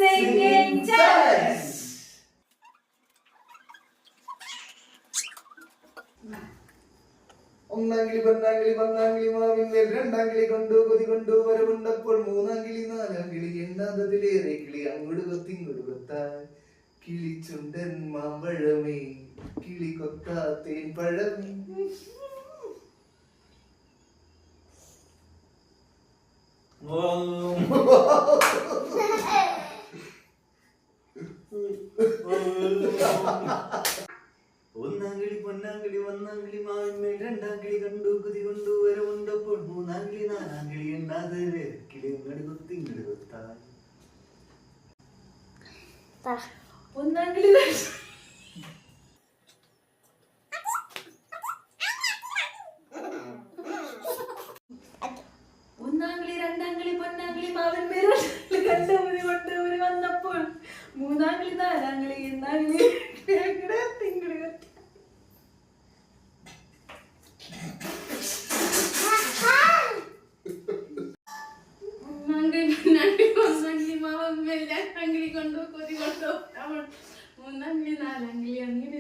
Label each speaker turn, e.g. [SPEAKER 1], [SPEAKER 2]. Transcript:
[SPEAKER 1] Singing chorus.
[SPEAKER 2] ഒന്നാങ്കിളി പന്നാങ്കിളി പന്നാങ്കിളി മാവിന്മേൽ രണ്ടാങ്കിളി കൊണ്ടു കൊതി കൊണ്ടു വരവുണ്ടപ്പോൾ മൂന്നാങ്കിളി നാലാങ്കിളി എണ്ണാതതിലേറെ കിളി അങ്ങോട്ട് കൊത്തി ഇങ്ങോട്ട് കൊത്താൻ കിളിച്ചുണ്ടൻ മാമ്പഴമേ കിളി കൊത്താത്തേൻ പഴമേ. ഒന്നാങ്കിളി പൊന്നാങ്കിളി വന്നാങ്കിളി മാവിന്മേൽ രണ്ടാങ്കിളി കണ്ടു കൊതി കൊണ്ടു വരവുണ്ടപ്പോൾ മൂന്നാങ്കിളി നാലാങ്കിളി എണ്ണാതതിലേറെ കിളി അങ്ങോട്ട് കൊത്തി ഇങ്ങോട്ട് കൊത്താൻ.
[SPEAKER 1] ഒന്നാങ്കിളി ഒന്നാങ്കിളി രണ്ടാങ്കിളി പൊന്നാങ്കിളി മാവിന്മേൽ കണ്ടു കൊതി കൊണ്ടു വന്നപ്പോൾ മൂന്നാങ്കിളി നാലാങ്കിളി എന്നാങ്കിളി കൊണ്ടു കൊതി കൊണ്ടു മൂന്നാങ്കിളി നാലാങ്കിളി അങ്ങനെ